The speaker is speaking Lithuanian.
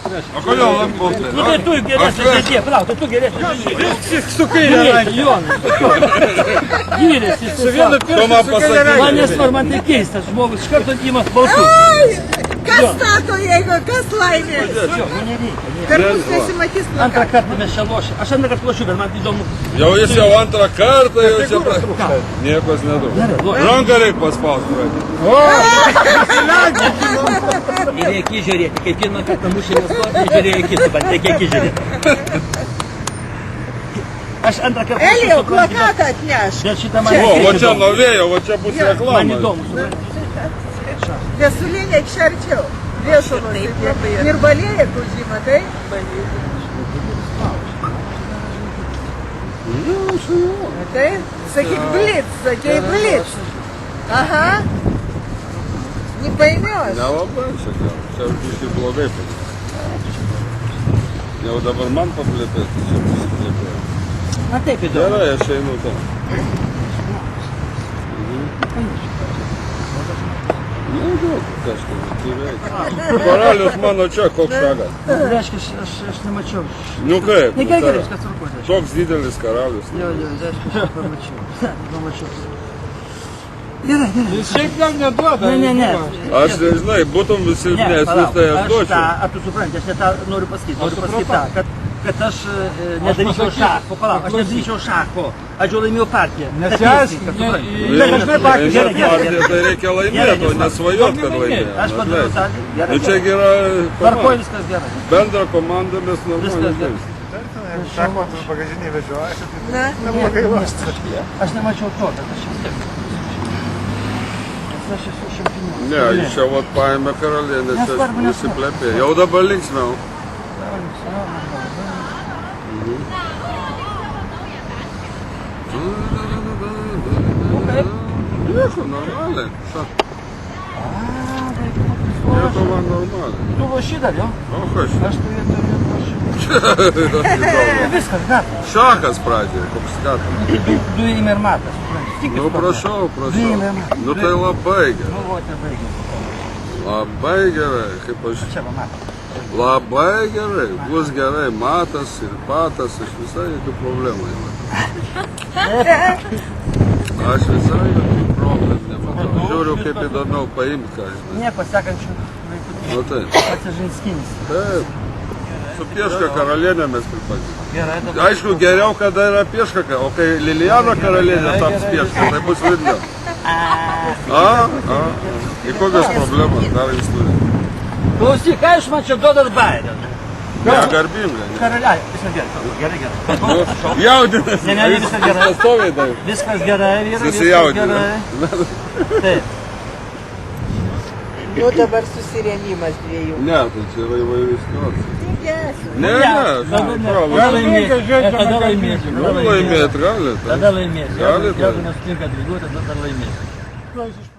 O kodėl lampuotė? Nu tai tu geresnis dėdė, palauk, tai tu geresnis. Su kairė rankė. Gyvėsi su Tu man pasakai. Man nesvarbu, man tai keistas žmogus, iš karto įmas balsų. Kas stato, jeigu kas laimė? Per mus nesimatys Antrą kartą mes čia lošia. Aš antrą kartą lošiu, bet man įdomu. Jau jis jau antrą kartą, jau čia niekos nedaug. Ranką reikia paspausti. Ir reikia žiūrėti, kaip vieną kartą mušėmės lošia, žiūrėjau kitų, bet reikia žiūrėti. Aš antrą kartą Elijau, plakatą atneš. Bet šitą man O, va čia nuo vėjo, va čia bus man reklama. įdomu. Viesulinė čia arčiau. Viesulos. Ir balėja kužį, matai? Matai? Sakyk blitz, sakyk blitz. Aha. Nepaimios. Nelabai čia gal. Čia biškai blogai pasiekė. Jau dabar man paplėpėti, čia pasiplėpėjo. Na taip įdomu. Gerai, aš einu ten. Nu, daug kažkaip, tai reikia. Karalius mano čia, koks šagas. Reiškia, aš nemačiau. Nu kaip? Ne, gerai, viskas tvarkoj. Toks didelis karalius. Jo, reiškia, aš pamačiau. Gerai, gerai. Jis šiaip jam neduoda. Ne. Aš nežinai, būtum silpnesnis, tai aš duočiau. Ar tu supranti, aš ne tą noriu pasakyti. Noriu pasakyti tą, kad aš nedaryčiau šako. Palauk, aš nedaryčiau šako. Aš jau laimėjau partiją. Nesiaiškink. Tai reikia laimėti, o nesvajot, kad laimėjo. Aš padariau tą. Nu čia yra Tvarkoj, viskas gerai. bendra komanda, mes Viskas normaliai. gerai. Sako, tu bagažinį vežioji, Na, neblogai lošti. Aš nemačiau to, bet aš vis tiek. Aš esu šimtinių. Ne, iš čia vat paėmė karalienę, čia nusiplepė. Jau dabar linksmiau. Nieko, normaliai. Nieko man normaliai. Tu loši dar, jo? O kas? Aš tai lošiu. Viskas, gatava. Šakas pradžioje, koks skatas. Du įmė ir matas. Nu prašau. Nu tai labai gerai. Nu, vot, nebaigiau. Labai gerai, kaip aš. Čia va matas. Labai gerai, bus gerai, matas ir patas, aš visai jokių problemų nematau. Aš visai jokių problemų nematau. Žiūriu, kaip įdomiau paimti, ką žinai. Nieko, sekančių vaikų. Nu taip. Atsižinskinis. Taip. Su pieška karalienė mes pripažinome. Gerai, dabar. Aišku, geriau, kada yra pieška, o kai Lilijana karalienė taps pieška, tai bus liūdniau. Ir kokios problemos dar jis turi? Klausyk, ką iš man čia duodat bairę? Ne, garbingai. Karaliai, viskas gerai. Gerai. Jaudinasi. Ne, viskas gerai. Pastoviai taip. Viskas gerai, vyrai, viskas Susijaudina. gerai. Taip. nu dabar susirėmimas dviejų. Ne, tai čia yra įvairių situacijų. Ne, Tada laimėsiu. laimėt gali. Tada laimėsiu. Gali, Jeigu nesutinka dviguoti, tada laimėsiu.